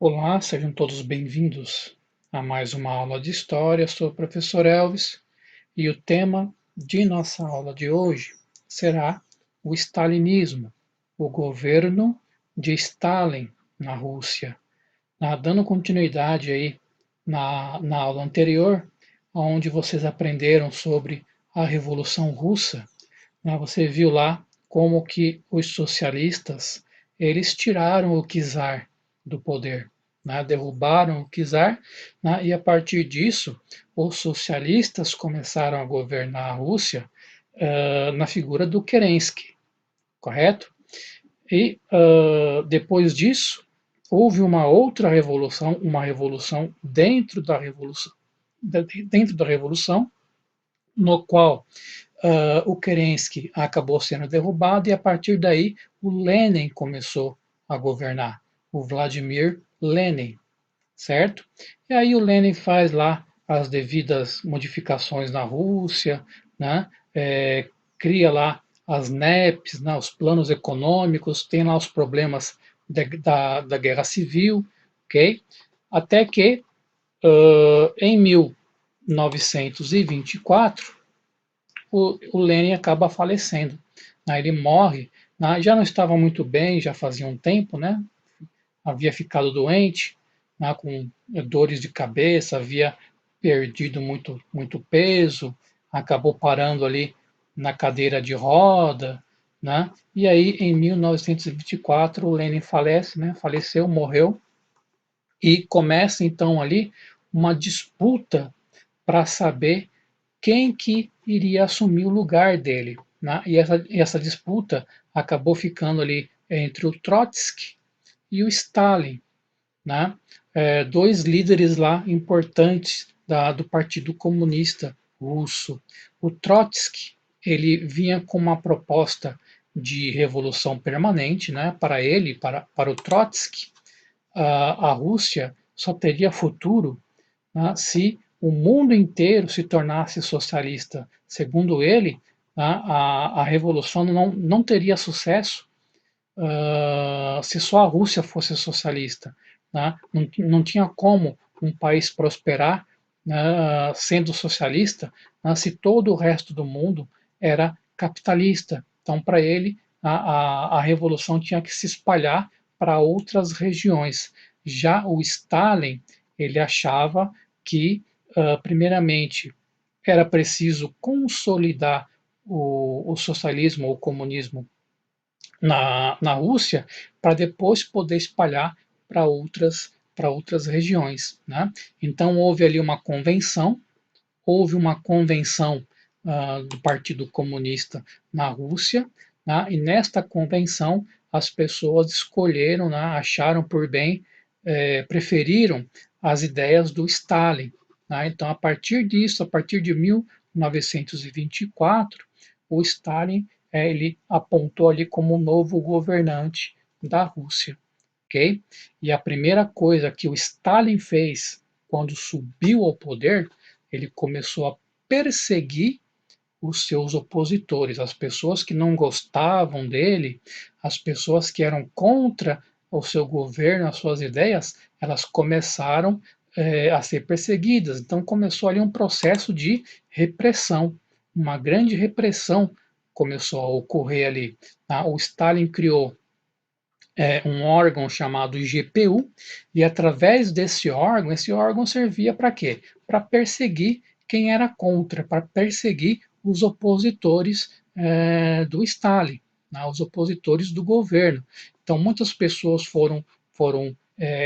Olá, sejam todos bem-vindos a mais uma aula de História. Eu sou o professor Elvis e o tema de nossa aula de hoje será o stalinismo, o governo de Stalin na Rússia. Dando continuidade aí na aula anterior, onde vocês aprenderam sobre a Revolução Russa, você viu lá como que os socialistas eles tiraram o czar do poder, derrubaram o czar, e a partir disso os socialistas começaram a governar a Rússia na figura do Kerensky, correto? E depois disso houve uma outra revolução, uma revolução dentro da revolução, no qual o Kerensky acabou sendo derrubado e a partir daí o Lenin começou a governar, o Vladimir Lenin, certo? E aí o Lenin faz lá as devidas modificações na Rússia, né? Cria lá as NEPs, né? Os planos econômicos, tem lá os problemas da guerra civil, ok? Até que em 1924 o Lenin acaba falecendo. Ele morre, já não estava muito bem, já fazia um tempo, né? Havia ficado doente, com dores de cabeça, havia perdido muito peso, acabou parando ali na cadeira de roda, né? E aí, em 1924, o Lenin falece, né? Faleceu, morreu, e começa então ali uma disputa para saber quem que iria assumir o lugar dele. E essa disputa acabou ficando ali entre o Trotsky e o Stalin, né? Dois líderes lá importantes do Partido Comunista Russo. O Trotsky ele vinha com uma proposta de revolução permanente, né? Para ele, para o Trotsky, a Rússia só teria futuro, se o mundo inteiro se tornasse socialista. Segundo ele, a revolução não teria sucesso se só a Rússia fosse socialista. Não tinha como um país prosperar sendo socialista se todo o resto do mundo era capitalista. Então, para ele, a revolução tinha que se espalhar para outras regiões. Já o Stalin, ele achava que, primeiramente, era preciso consolidar o socialismo, o comunismo na Rússia, para depois poder espalhar para outras regiões. Né? Então houve uma convenção do Partido Comunista na Rússia, e nesta convenção as pessoas escolheram, acharam por bem, preferiram as ideias do Stalin. Então, a partir disso, a partir de 1924, o Stalin ele apontou ali como o novo governante da Rússia, ok? E a primeira coisa que o Stalin fez quando subiu ao poder, ele começou a perseguir os seus opositores, as pessoas que não gostavam dele, as pessoas que eram contra o seu governo, as suas ideias, elas começaram a ser perseguidas. Então começou ali um processo de repressão, uma grande repressão começou a ocorrer ali. O Stalin criou um órgão chamado GPU, e através desse órgão, esse órgão servia para quê? Para perseguir quem era contra, para perseguir os opositores do Stalin, os opositores do governo. Então, muitas pessoas foram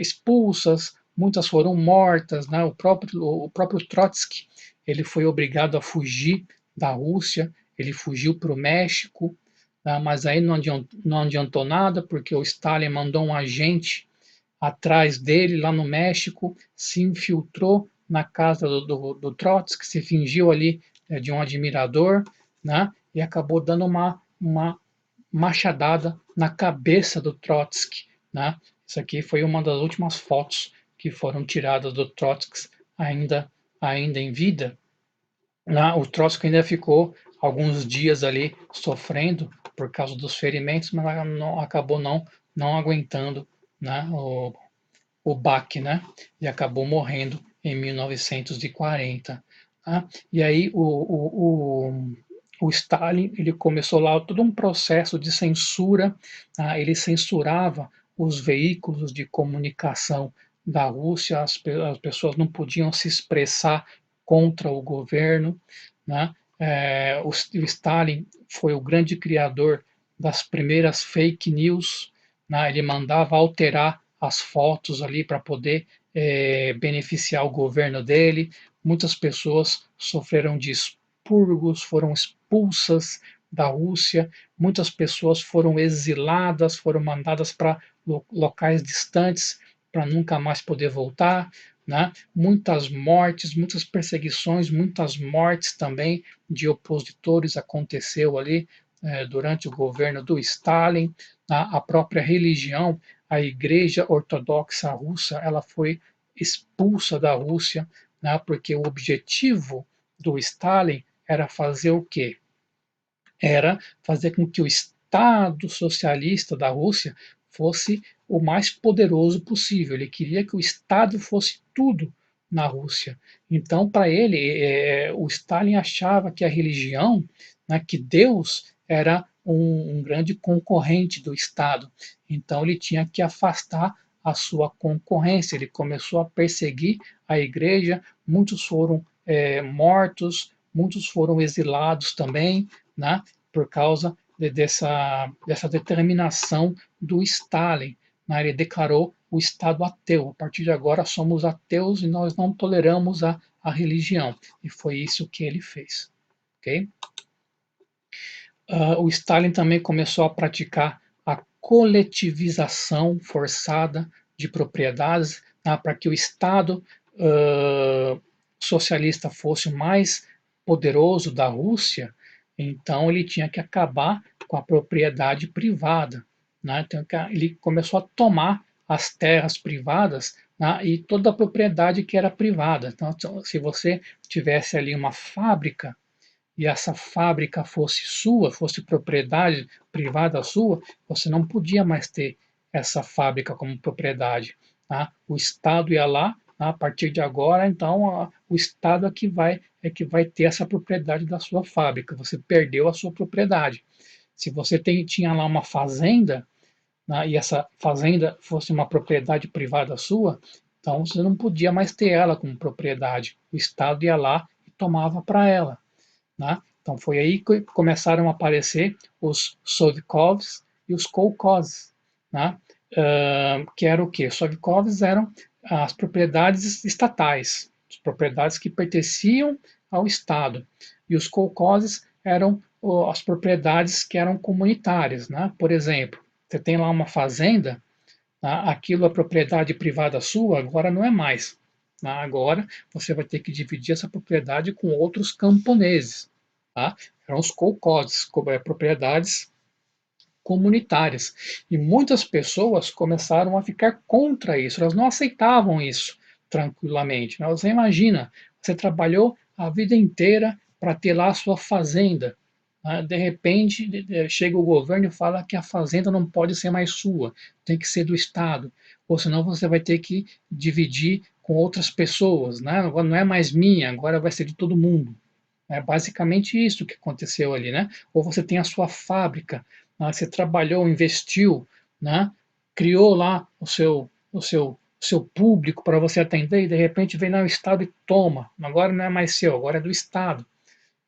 expulsas, muitas foram mortas, o próprio Trotsky ele foi obrigado a fugir da Rússia, ele fugiu para o México, mas aí não adiantou nada, porque o Stalin mandou um agente atrás dele, lá no México, se infiltrou na casa do Trotsky, se fingiu ali de um admirador, e acabou dando uma machadada na cabeça do Trotsky. Isso aqui foi uma das últimas fotos que foram tiradas do Trotsky ainda em vida. O Trotsky ainda ficou alguns dias ali sofrendo por causa dos ferimentos, mas acabou não aguentando, né, o baque, né? E acabou morrendo em 1940. Tá? E aí o Stalin ele começou lá todo um processo de censura, tá? Ele censurava os veículos de comunicação da Rússia, as pessoas não podiam se expressar contra o governo, né? O Stalin foi o grande criador das primeiras fake news, né? Ele mandava alterar as fotos ali para poder beneficiar o governo dele. Muitas pessoas sofreram de expurgos, foram expulsas da Rússia, muitas pessoas foram exiladas, foram mandadas para locais distantes para nunca mais poder voltar, né? Muitas mortes, muitas perseguições, muitas mortes também de opositores aconteceu ali durante o governo do Stalin. A própria religião, a Igreja Ortodoxa Russa, ela foi expulsa da Rússia, né? Porque o objetivo do Stalin era fazer o quê? Era fazer com que o Estado socialista da Rússia fosse o mais poderoso possível. Ele queria que o Estado fosse tudo na Rússia. Então, para ele, o Stalin achava que a religião, né, que Deus era um grande concorrente do Estado. Então, ele tinha que afastar a sua concorrência. Ele começou a perseguir a igreja, muitos foram mortos, muitos foram exilados também, né, por causa dessa determinação do Stalin. Né, ele declarou o Estado ateu. A partir de agora somos ateus e nós não toleramos a religião. E foi isso que ele fez. Okay? O Stalin também começou a praticar a coletivização forçada de propriedades, né, para que o Estado socialista fosse o mais poderoso da Rússia. Então ele tinha que acabar com a propriedade privada. Né? Então, ele começou a tomar as terras privadas, né, e toda a propriedade que era privada. Então, se você tivesse ali uma fábrica e essa fábrica fosse sua, fosse propriedade privada sua, você não podia mais ter essa fábrica como propriedade. Tá? O Estado ia lá, tá? A partir de agora, então, o Estado é que vai ter essa propriedade da sua fábrica. Você perdeu a sua propriedade. Se você tinha lá uma fazenda, né, e essa fazenda fosse uma propriedade privada sua, então você não podia mais ter ela como propriedade. O Estado ia lá e tomava para ela. Né? Então foi aí que começaram a aparecer os Sovkovs e os Kolkhozes, né? Que era o quê? Os Sovkovs eram as propriedades estatais, as propriedades que pertenciam ao Estado, e os Kolkhozes eram as propriedades que eram comunitárias. Né? Por exemplo, você tem lá uma fazenda, tá? Aquilo é propriedade privada sua, agora não é mais. Tá? Agora você vai ter que dividir essa propriedade com outros camponeses. Tá? Eram os kolkhozes, propriedades comunitárias. E muitas pessoas começaram a ficar contra isso, elas não aceitavam isso tranquilamente. Você imagina, você trabalhou a vida inteira para ter lá a sua fazenda. De repente, chega o governo e fala que a fazenda não pode ser mais sua, tem que ser do Estado, ou senão você vai ter que dividir com outras pessoas, né? Agora não é mais minha, agora vai ser de todo mundo. É basicamente isso que aconteceu ali, né? Ou você tem a sua fábrica, né? Você trabalhou, investiu, né? Criou lá o seu público para você atender e de repente vem lá o Estado e toma. Agora não é mais seu, agora é do Estado.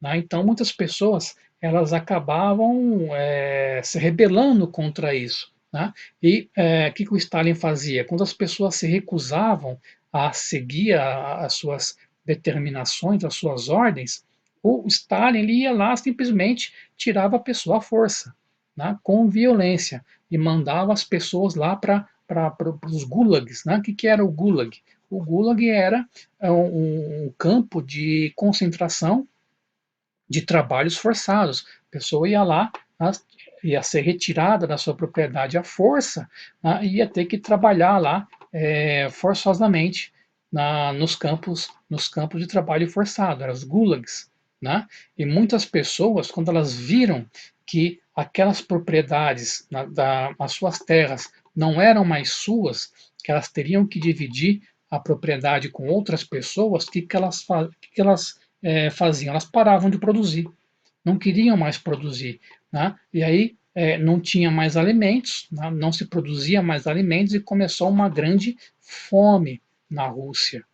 Né? Então muitas pessoas elas acabavam se rebelando contra isso. Né? E o que o Stalin fazia? Quando as pessoas se recusavam a seguir as suas determinações, as suas ordens, o Stalin ele ia lá simplesmente tirava a pessoa à força, né? Com violência, e mandava as pessoas lá para os gulags. Né? O que era o gulag? O gulag era um campo de concentração de trabalhos forçados. A pessoa ia lá, ia ser retirada da sua propriedade à força, né, e ia ter que trabalhar lá forçosamente nos campos de trabalho forçado, eram os gulags. Né? E muitas pessoas, quando elas viram que aquelas propriedades, as suas terras, não eram mais suas, que elas teriam que dividir a propriedade com outras pessoas, o que elas faziam? Elas paravam de produzir, não queriam mais produzir, né? E aí não tinha mais alimentos, né? Não se produzia mais alimentos e começou uma grande fome na Rússia,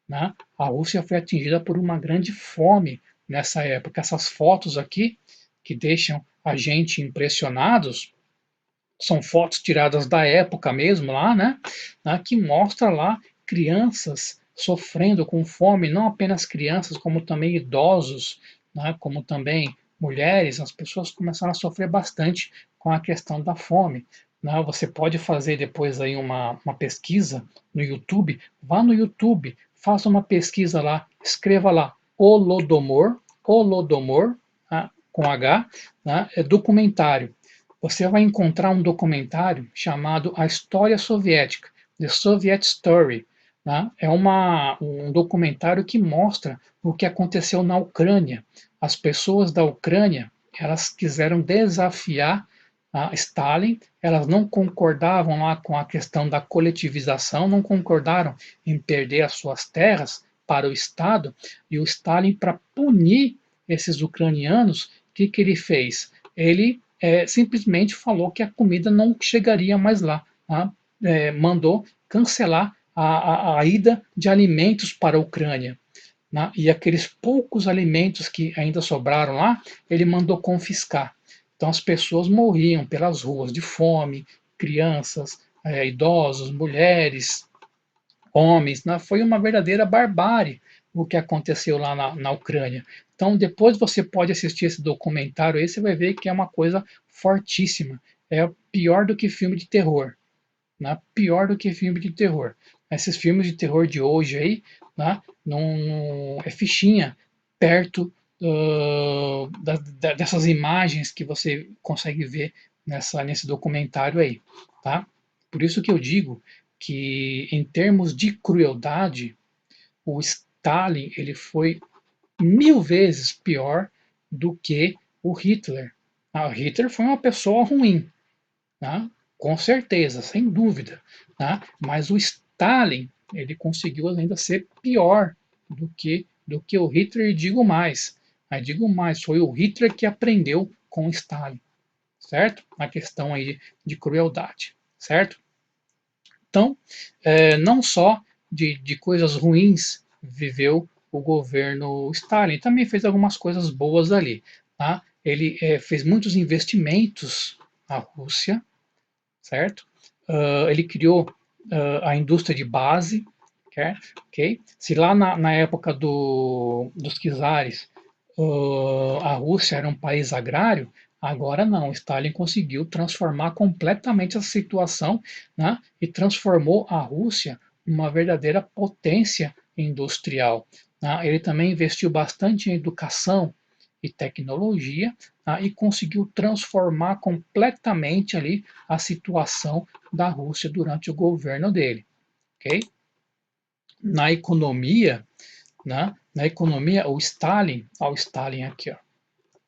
né? A Rússia foi atingida por uma grande fome nessa época. Essas fotos aqui, que deixam a gente impressionados, são fotos tiradas da época mesmo lá, né, que mostra lá crianças sofrendo com fome, não apenas crianças, como também idosos, né, como também mulheres. As pessoas começaram a sofrer bastante com a questão da fome. Né? Você pode fazer depois aí uma pesquisa no YouTube, vá no YouTube, faça uma pesquisa lá, escreva lá Holodomor, tá, com H, né, é documentário. Você vai encontrar um documentário chamado A História Soviética, The Soviet Story. Né? É um documentário que mostra o que aconteceu na Ucrânia. As pessoas da Ucrânia, elas quiseram desafiar Stalin, elas não concordavam lá com a questão da coletivização, não concordaram em perder as suas terras para o Estado, e o Stalin, para punir esses ucranianos, o que ele fez? Ele simplesmente falou que a comida não chegaria mais lá. Tá? Mandou cancelar a ida de alimentos para a Ucrânia. Né? E aqueles poucos alimentos que ainda sobraram lá, ele mandou confiscar. Então as pessoas morriam pelas ruas de fome, crianças, idosos, mulheres, homens. Né? Foi uma verdadeira barbárie o que aconteceu lá na Ucrânia. Então, depois você pode assistir esse documentário aí, você vai ver que é uma coisa fortíssima. É pior do que filme de terror. Né? Pior do que filme de terror. Esses filmes de terror de hoje aí, né? Não é fichinha perto dessas imagens que você consegue ver nesse documentário aí. Tá? Por isso que eu digo que, em termos de crueldade, o Stalin ele foi 1000 vezes pior do que o Hitler. O Hitler foi uma pessoa ruim, né? Com certeza, sem dúvida. Né? Mas o Stalin ele conseguiu ainda ser pior do que o Hitler, e digo mais, foi o Hitler que aprendeu com o Stalin, certo? Na questão aí de crueldade, certo? Então, não só de coisas ruins viveu o governo Stalin, também fez algumas coisas boas ali. Tá? Ele fez muitos investimentos na Rússia, certo? Ele criou a indústria de base, ok? Se lá na época dos czares a Rússia era um país agrário, agora não. Stalin conseguiu transformar completamente essa situação, né? E transformou a Rússia numa verdadeira potência industrial. Né? Ele também investiu bastante em educação e tecnologia, tá? E conseguiu transformar completamente ali a situação da Rússia durante o governo dele, ok? Na economia, né? Na economia, o Stalin aqui, ó,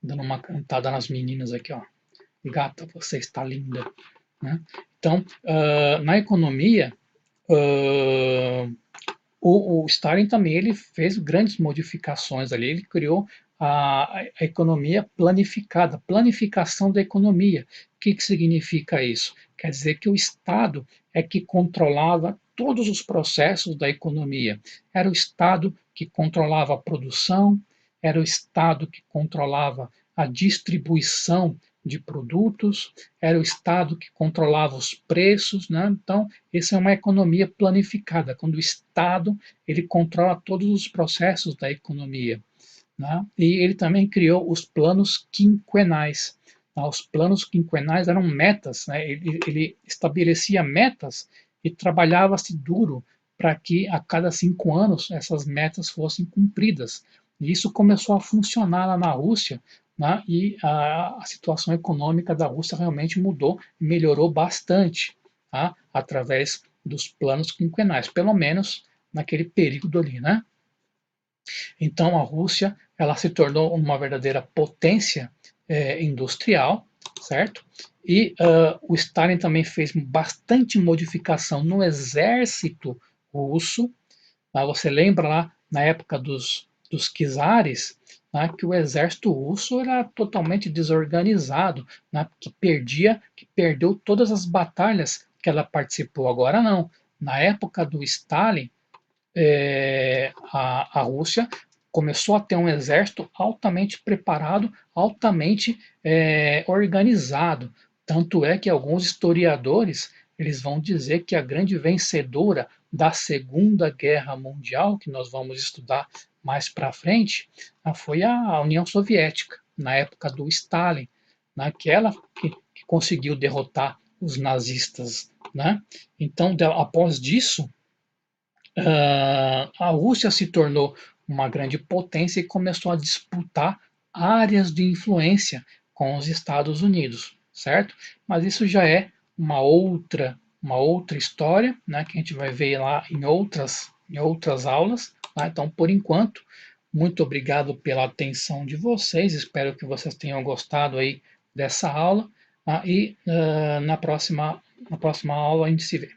dando uma cantada nas meninas aqui, ó. Gata, você está linda. Né? Então, na economia, o Stalin também ele fez grandes modificações ali. Ele criou a economia planificada, planificação da economia. O que significa isso? Quer dizer que o Estado é que controlava todos os processos da economia. Era o Estado que controlava a produção, era o Estado que controlava a distribuição de produtos, era o Estado que controlava os preços, né? Então, essa é uma economia planificada, quando o Estado ele controla todos os processos da economia. Né? E ele também criou os planos quinquenais. Os planos quinquenais eram metas, né? Ele estabelecia metas e trabalhava-se duro para que a cada 5 anos essas metas fossem cumpridas. E isso começou a funcionar lá na Rússia, né? E a situação econômica da Rússia realmente mudou, melhorou bastante, tá? Através dos planos quinquenais, pelo menos naquele período ali, né? Então a Rússia ela se tornou uma verdadeira potência industrial, certo? E o Stalin também fez bastante modificação no exército russo. Tá? Você lembra lá, na época dos czares, né, que o exército russo era totalmente desorganizado, né, que perdeu todas as batalhas que ela participou. Agora não. Na época do Stalin, a Rússia começou a ter um exército altamente preparado, altamente organizado. Tanto é que alguns historiadores eles vão dizer que a grande vencedora da Segunda Guerra Mundial, que nós vamos estudar mais para frente, foi a União Soviética, na época do Stalin, né, que conseguiu derrotar os nazistas. Né? Então, após disso, a Rússia se tornou uma grande potência e começou a disputar áreas de influência com os Estados Unidos, certo? Mas isso já é uma outra história, né, que a gente vai ver lá em outras aulas. Tá? Então, por enquanto, muito obrigado pela atenção de vocês. Espero que vocês tenham gostado aí dessa aula. Tá? E na próxima aula a gente se vê.